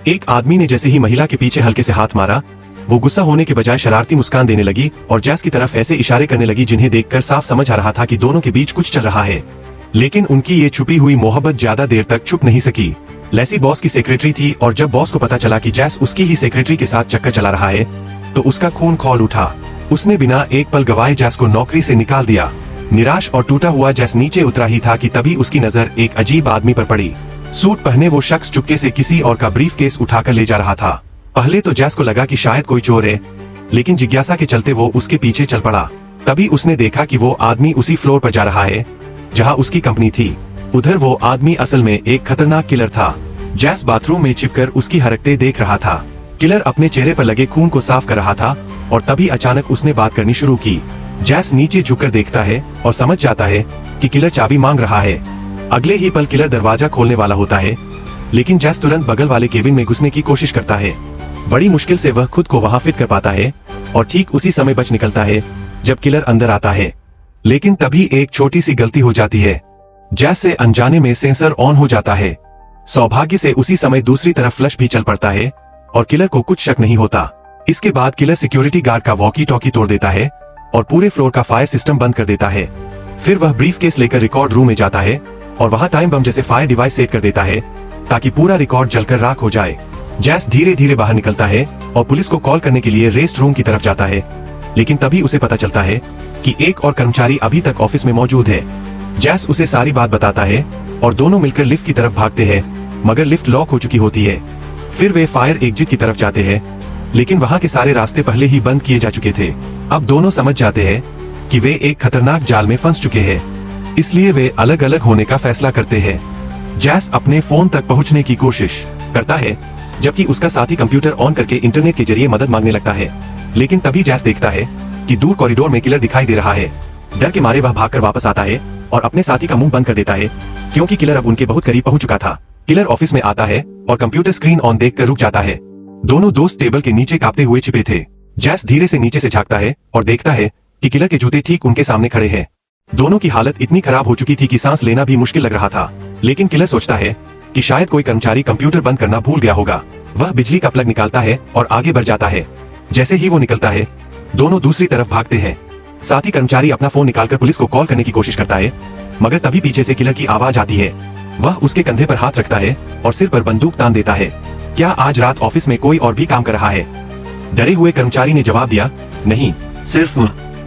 एक आदमी ने जैसे ही महिला के पीछे हल्के से हाथ मारा, वो गुस्सा होने के बजाय शरारती मुस्कान देने लगी और जैस की तरफ ऐसे इशारे करने लगी जिन्हें देखकर साफ समझ आ रहा था कि दोनों के बीच कुछ चल रहा है। लेकिन उनकी ये छुपी हुई मोहब्बत ज्यादा देर तक छुप नहीं सकी। लेसी बॉस की सेक्रेटरी थी और जब बॉस को पता चला कि जैस उसकी ही सेक्रेटरी के साथ चक्कर चला रहा है तो उसका खून खौल उठा। उसने बिना एक पल गवाए जैस को नौकरी से निकाल दिया। निराश और टूटा हुआ जैस नीचे उतरा ही था कि तभी उसकी नजर एक अजीब आदमी पर पड़ी। सूट पहने वो शख्स चुपके से किसी और का ब्रीफ केस उठाकर ले जा रहा था। पहले तो जैस को लगा कि शायद कोई चोर है, लेकिन जिज्ञासा के चलते वो उसके पीछे चल पड़ा। तभी उसने देखा कि वो आदमी उसी फ्लोर पर जा रहा है जहां उसकी कंपनी थी। उधर वो आदमी असल में एक खतरनाक किलर था। जैस बाथरूम में छिपकर उसकी हरकतें देख रहा था। किलर अपने चेहरे पर लगे खून को साफ कर रहा था और तभी अचानक उसने बात करनी शुरू की। जैस नीचे झुककर देखता है और समझ जाता है कि किलर चाबी मांग रहा है। अगले ही पल किलर दरवाजा खोलने वाला होता है, लेकिन जैस तुरंत बगल वाले केबिन में घुसने की कोशिश करता है। बड़ी मुश्किल से वह खुद को वहां फिट कर पाता है और ठीक उसी समय बच निकलता है जब किलर अंदर आता है। लेकिन तभी एक छोटी सी गलती हो जाती है। जैस से अनजाने में सेंसर ऑन हो जाता है। सौभाग्य से उसी समय दूसरी तरफ फ्लश भी चल पड़ता है और किलर को कुछ शक नहीं होता। इसके बाद किलर सिक्योरिटी गार्ड का वॉकी टॉकी तोड़ देता है और पूरे फ्लोर का फायर सिस्टम बंद कर देता है। फिर वह ब्रीफ केस लेकर रिकॉर्ड रूम में जाता है और वहां टाइम बम जैसे फायर डिवाइस सेट कर देता है ताकि पूरा रिकॉर्ड जलकर राख हो जाए। जैस धीरे धीरे बाहर निकलता है और पुलिस को कॉल करने के लिए रेस्ट रूम की तरफ जाता है, लेकिन तभी उसे पता चलता है कि एक और कर्मचारी अभी तक ऑफिस में मौजूद है। जैस उसे सारी बात बताता है और दोनों मिलकर लिफ्ट की तरफ भागते हैं, मगर लिफ्ट लॉक हो चुकी होती है। फिर वे फायर एग्जिट की तरफ जाते हैं, लेकिन वहां के सारे रास्ते पहले ही बंद किए जा चुके थे। अब दोनों समझ जाते हैं कि वे एक खतरनाक जाल में फंस चुके हैं, इसलिए वे अलग अलग होने का फैसला करते हैं। जैस अपने फोन तक पहुंचने की कोशिश करता है, जबकि उसका साथी कंप्यूटर ऑन करके इंटरनेट के जरिए मदद मांगने लगता है। लेकिन तभी जैस देखता है कि दूर कॉरिडोर में किलर दिखाई दे रहा है। डर के मारे वह भागकर वापस आता है और अपने साथी का मुंह बंद कर देता है, क्योंकि किलर अब उनके बहुत करीब पहुंच चुका था। किलर ऑफिस में आता है और कंप्यूटर स्क्रीन ऑन देखकर रुक जाता है। दोनों दोस्त टेबल के नीचे कांपते हुए छिपे थे। जैस धीरे से नीचे से झांकता है और देखता है कि किलर के जूते ठीक उनके सामने खड़े हैं। दोनों की हालत इतनी खराब हो चुकी थी कि सांस लेना भी मुश्किल लग रहा था। लेकिन किलर सोचता है कि शायद कोई कर्मचारी कंप्यूटर बंद करना भूल गया होगा। वह बिजली का प्लग निकालता है और आगे बढ़ जाता है। जैसे ही वो निकलता है, दोनों दूसरी तरफ भागते हैं। साथी कर्मचारी अपना फोन निकालकर पुलिस को कॉल करने की कोशिश करता है, मगर तभी पीछे से किलर की आवाज आती है। वह उसके कंधे पर हाथ रखता है और सिर पर बंदूक तान देता है। क्या आज रात ऑफिस में कोई और भी काम कर रहा है? डरे हुए कर्मचारी ने जवाब दिया, नहीं, सिर्फ।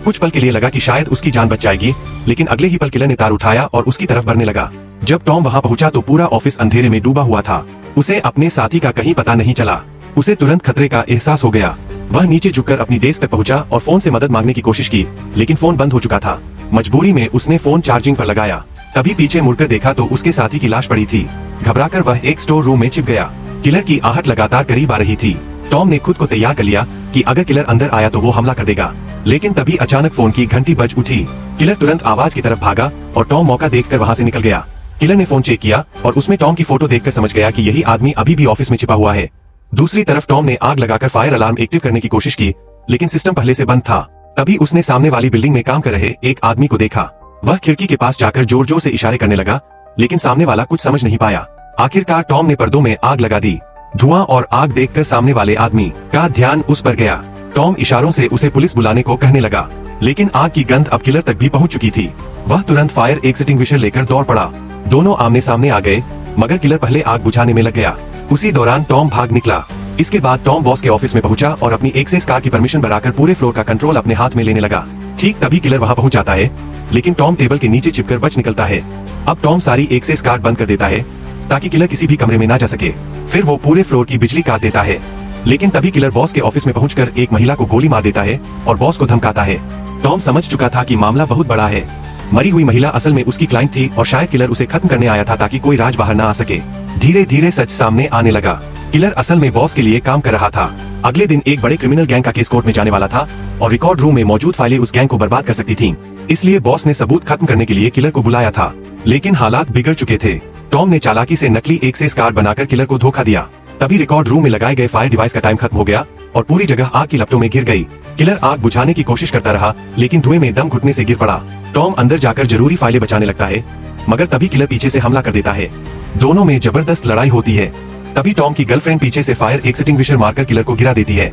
कुछ पल के लिए लगा कि शायद उसकी जान बच जाएगी, लेकिन अगले ही पल किलर ने तार उठाया और उसकी तरफ बढ़ने लगा। जब टॉम वहां पहुंचा तो पूरा ऑफिस अंधेरे में डूबा हुआ था। उसे अपने साथी का कहीं पता नहीं चला। उसे तुरंत खतरे का एहसास हो गया। वह नीचे झुककर अपनी डेस्क तक पहुंचा और फोन से मदद मांगने की कोशिश की, लेकिन फोन बंद हो चुका था। मजबूरी में उसने फोन चार्जिंग पर लगाया। तभी पीछे मुड़कर देखा तो उसके साथी की लाश पड़ी थी। घबराकर वह एक स्टोर रूम में छिप गया। किलर की आहट लगातार करीब आ रही थी। टॉम ने खुद को तैयार कर लिया कि अगर किलर अंदर आया तो वो हमला कर देगा। लेकिन तभी अचानक फोन की घंटी बज उठी। किलर तुरंत आवाज की तरफ भागा और टॉम मौका देखकर वहां से निकल गया। किलर ने फोन चेक किया और उसमें टॉम की फोटो देखकर समझ गया कि यही आदमी अभी भी ऑफिस में छिपा हुआ है। दूसरी तरफ टॉम ने आग लगाकर फायर अलार्म एक्टिव करने की कोशिश की, लेकिन सिस्टम पहले से बंद था। तभी उसने सामने वाली बिल्डिंग में काम कर रहे एक आदमी को देखा। वह खिड़की के पास जाकर जोर जोर से इशारे करने लगा, लेकिन सामने वाला कुछ समझ नहीं पाया। आखिरकार टॉम ने पर्दों में आग लगा दी। धुआं और आग देखकर सामने वाले आदमी का ध्यान उस पर गया। टॉम इशारों से उसे पुलिस बुलाने को कहने लगा, लेकिन आग की गंध अब किलर तक भी पहुंच चुकी थी। वह तुरंत फायर एक्सटिंग्विशर लेकर दौड़ पड़ा। दोनों आमने सामने आ गए, मगर किलर पहले आग बुझाने में लग गया। उसी दौरान टॉम भाग निकला। इसके बाद टॉम बॉस के ऑफिस में पहुंचा और अपनी एक्सेस कार की परमिशन बनाकर पूरे फ्लोर का कंट्रोल अपने हाथ में लेने लगा। ठीक तभी किलर वहां पहुंच जाता है, लेकिन टॉम टेबल के नीचे छिपकर बच निकलता है। अब टॉम सारी एक्सेस कार्ड बंद कर देता है ताकि किलर किसी भी कमरे में ना जा सके। फिर वो पूरे फ्लोर की बिजली काट देता है। लेकिन तभी किलर बॉस के ऑफिस में पहुंचकर एक महिला को गोली मार देता है और बॉस को धमकाता है। टॉम समझ चुका था कि मामला बहुत बड़ा है। मरी हुई महिला असल में उसकी क्लाइंट थी और शायद किलर उसे खत्म करने आया था ताकि कोई राज बाहर ना आ सके। धीरे धीरे सच सामने आने लगा। किलर असल में बॉस के लिए काम कर रहा था। अगले दिन एक बड़े क्रिमिनल गैंग का केस कोर्ट में जाने वाला था और रिकॉर्ड रूम में मौजूद फाइलें उस गैंग को बर्बाद कर सकती थीं। इसलिए बॉस ने सबूत खत्म करने के लिए किलर को बुलाया था, लेकिन हालात बिगड़ चुके थे। टॉम ने चालाकी से नकली एक्सेस कार्ड बनाकर किलर को धोखा दिया। तभी रिकॉर्ड रूम में लगाए गए फायर डिवाइस का टाइम खत्म हो गया और पूरी जगह आग की लपटों में घिर गई। किलर आग बुझाने की कोशिश करता रहा, लेकिन धुएं में दम घुटने से गिर पड़ा। टॉम अंदर जाकर जरूरी फाइलें बचाने लगता है, मगर तभी किलर पीछे से हमला कर देता है। दोनों में जबरदस्त लड़ाई होती है। तभी टॉम की गर्लफ्रेंड पीछे से फायर एक्सटिंग्विशर मारकर किलर को गिरा देती है।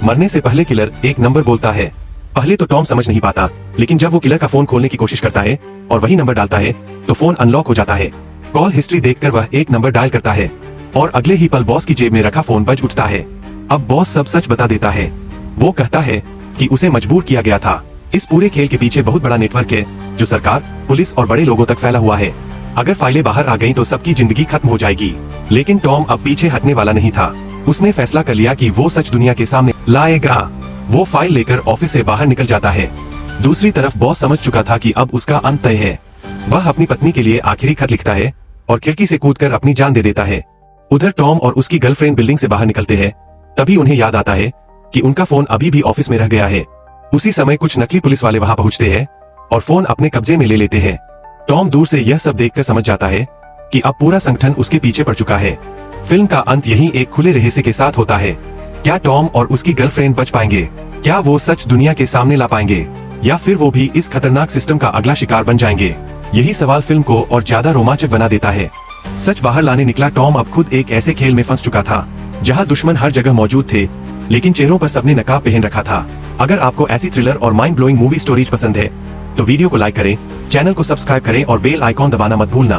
मरने से पहले किलर एक नंबर बोलता है। पहले तो टॉम समझ नहीं पाता, लेकिन जब वो किलर का फोन खोलने की कोशिश करता है और वही नंबर डालता है तो फोन अनलॉक हो जाता है। कॉल हिस्ट्री देखकर वह एक नंबर डायल करता है और अगले ही पल बॉस की जेब में रखा फोन बज उठता है। अब बॉस सब सच बता देता है। वो कहता है कि उसे मजबूर किया गया था। इस पूरे खेल के पीछे बहुत बड़ा नेटवर्क है जो सरकार, पुलिस और बड़े लोगों तक फैला हुआ है। अगर फाइलें बाहर आ गईं तो सबकी जिंदगी खत्म हो जाएगी। लेकिन टॉम अब पीछे हटने वाला नहीं था। उसने फैसला कर लिया कि वो सच दुनिया के सामने लाएगा। वो फाइल लेकर ऑफिस से बाहर निकल जाता है। दूसरी तरफ बॉस समझ चुका था कि अब उसका अंत तय है। वह अपनी पत्नी के लिए आखिरी खत लिखता है और खिड़की से कूदकर अपनी जान दे देता है। उधर टॉम और उसकी गर्लफ्रेंड बिल्डिंग से बाहर निकलते हैं। तभी उन्हें याद आता है कि उनका फोन अभी भी ऑफिस में रह गया है। उसी समय कुछ नकली पुलिस वाले वहां पहुंचते हैं और फोन अपने कब्जे में ले लेते हैं। टॉम दूर से यह सब देखकर समझ जाता है कि अब पूरा संगठन उसके पीछे पड़ चुका है। फिल्म का अंत यही एक खुले रहस्य के साथ होता है। क्या टॉम और उसकी गर्लफ्रेंड बच पाएंगे? क्या वो सच दुनिया के सामने ला पाएंगे या फिर वो भी इस खतरनाक सिस्टम का अगला शिकार बन जाएंगे? यही सवाल फिल्म को और ज्यादा रोमांचक बना देता है। सच बाहर लाने निकला टॉम अब खुद एक ऐसे खेल में फंस चुका था जहां दुश्मन हर जगह मौजूद थे, लेकिन चेहरों पर सबने नकाब पहन रखा था। अगर आपको ऐसी थ्रिलर और माइंड ब्लोइंग मूवी स्टोरीज पसंद है तो वीडियो को लाइक करें, चैनल को सब्सक्राइब करें और बेल आइकॉन दबाना मत भूलना।